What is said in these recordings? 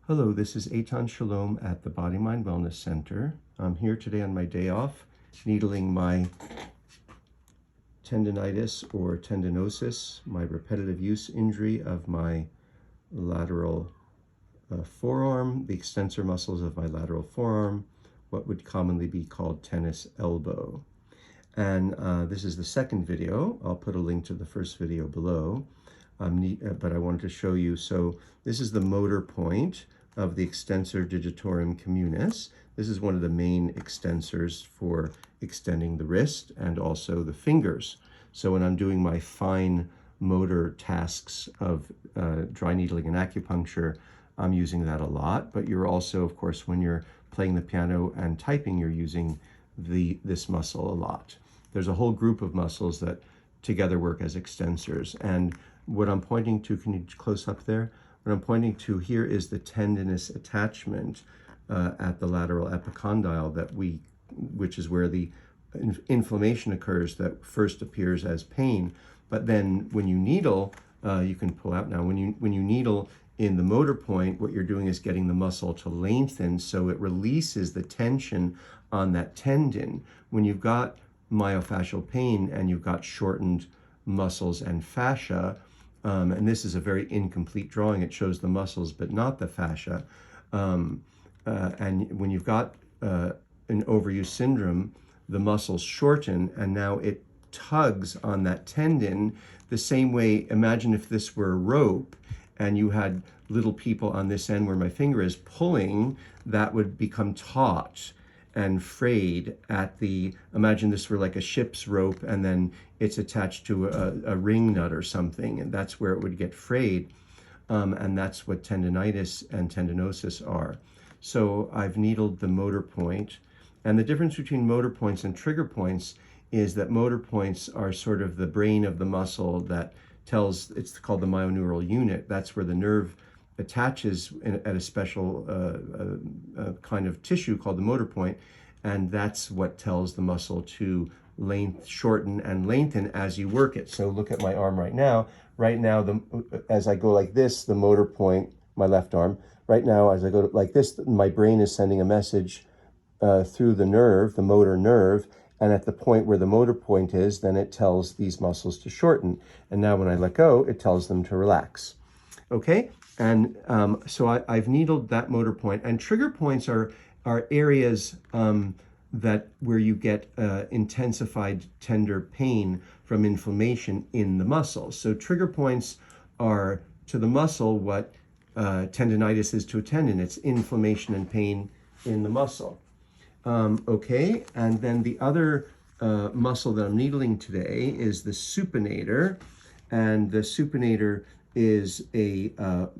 Hello, this is Eitan Shalom at the Body Mind Wellness Center. I'm here today on my day off, needling my tendinitis or tendinosis, my repetitive use injury of my lateral forearm, the extensor muscles of my lateral forearm, what would commonly be called tennis elbow. And this is the second video. I'll put a link to the first video below. But I wanted to show you, so this is the motor point of the extensor digitorum communis. This is one of the main extensors for extending the wrist and also the fingers. So when I'm doing my fine motor tasks of dry needling and acupuncture, I'm using that a lot. But you're also, of course, when you're playing the piano and typing, you're using this muscle a lot. There's a whole group of muscles that together work as extensors. And what I'm pointing to, can you close up there? What I'm pointing to here is the tendinous attachment at the lateral epicondyle which is where the inflammation occurs that first appears as pain. But then when you needle, you can pull out now, when you needle in the motor point, what you're doing is getting the muscle to lengthen so it releases the tension on that tendon. When you've got myofascial pain and you've got shortened muscles and fascia, and this is a very incomplete drawing. It shows the muscles, but not the fascia. And when you've got an overuse syndrome, the muscles shorten, and now it tugs on that tendon the same way. Imagine if this were a rope, and you had little people on this end where my finger is pulling, that would become taut and frayed at the, imagine this were like a ship's rope and then it's attached to a ring nut or something, and that's where it would get frayed. And that's what tendinitis and tendinosis are. So I've needled the motor point. And the difference between motor points and trigger points is that motor points are sort of the brain of the muscle that tells, it's called the myoneural unit. That's where the nerve attaches at a special kind of tissue called the motor point, and that's what tells the muscle to shorten and lengthen as you work it. So look at my arm right now. Right now, as I go like this, the motor point, my left arm, right now as I go like this, my brain is sending a message through the nerve, the motor nerve, and at the point where the motor point is, then it tells these muscles to shorten. And now when I let go, it tells them to relax. Okay, and so I've needled that motor point. And trigger points are areas that where you get intensified tender pain from inflammation in the muscle. So trigger points are to the muscle what tendinitis is to a tendon. It's inflammation and pain in the muscle. Okay, and then the other muscle that I'm needling today is the supinator, and the supinator is a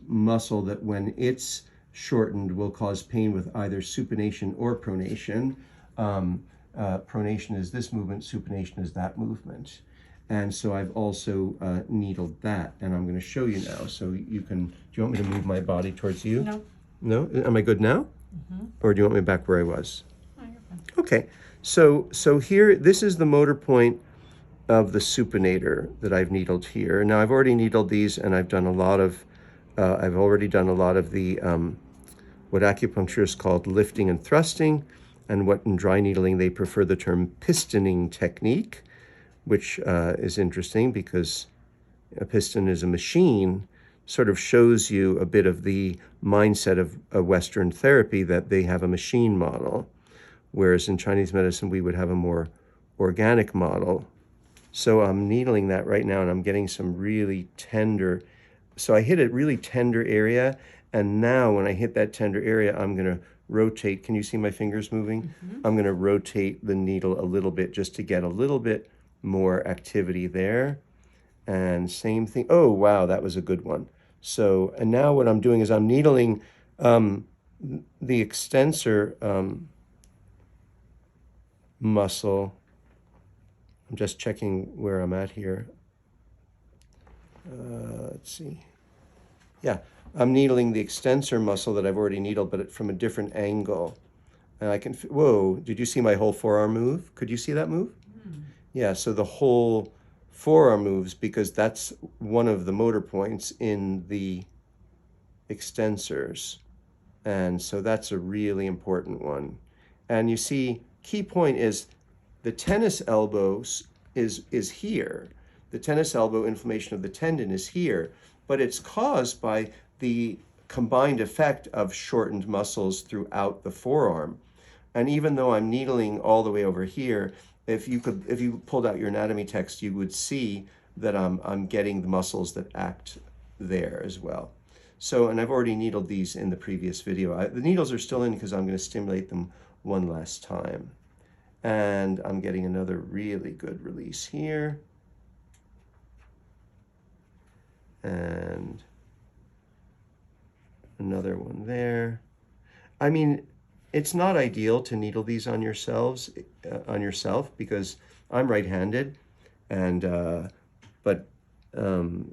muscle that when it's shortened will cause pain with either supination or pronation. Pronation is this movement, supination is that movement. And so I've also needled that, and I'm going to show you now. So you can, do you want me to move my body towards you? No. No? Am I good now? Mm-hmm. Or do you want me back where I was? No, you're fine. Okay, so here, this is the motor point of the supinator that I've needled here. Now I've already needled these, and I've done a lot of, I've already done a lot of the, what acupuncturists called lifting and thrusting, and what in dry needling they prefer the term pistoning technique, which is interesting because a piston is a machine, sort of shows you a bit of the mindset of a Western therapy that they have a machine model, whereas in Chinese medicine we would have a more organic model. So I'm needling that right now, and I'm getting some really tender. So I hit a really tender area, and now when I hit that tender area, I'm going to rotate. Can you see my fingers moving? Mm-hmm. I'm going to rotate the needle a little bit just to get a little bit more activity there. And same thing. Oh, wow, that was a good one. So, and now what I'm doing is I'm needling the extensor muscle. I'm just checking where I'm at here. Let's see. Yeah, I'm needling the extensor muscle that I've already needled, but from a different angle. And I can, whoa, did you see my whole forearm move? Could you see that move? Mm. Yeah, so the whole forearm moves because that's one of the motor points in the extensors. And so that's a really important one. And you see, key point is the tennis elbow is here. The tennis elbow inflammation of the tendon is here, but it's caused by the combined effect of shortened muscles throughout the forearm. And even though I'm needling all the way over here, if you pulled out your anatomy text, you would see that I'm getting the muscles that act there as well. So, and I've already needled these in the previous video. The needles are still in because I'm going to stimulate them one last time. And I'm getting another really good release here. And another one there. I mean, it's not ideal to needle these on yourself because I'm right-handed, and but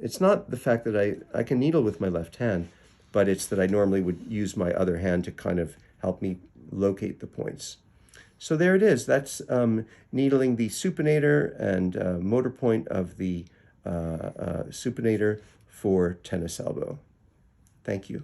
it's not the fact that I can needle with my left hand, but it's that I normally would use my other hand to kind of help me locate the points. So there it is. That's needling the supinator and motor point of the supinator for tennis elbow. Thank you.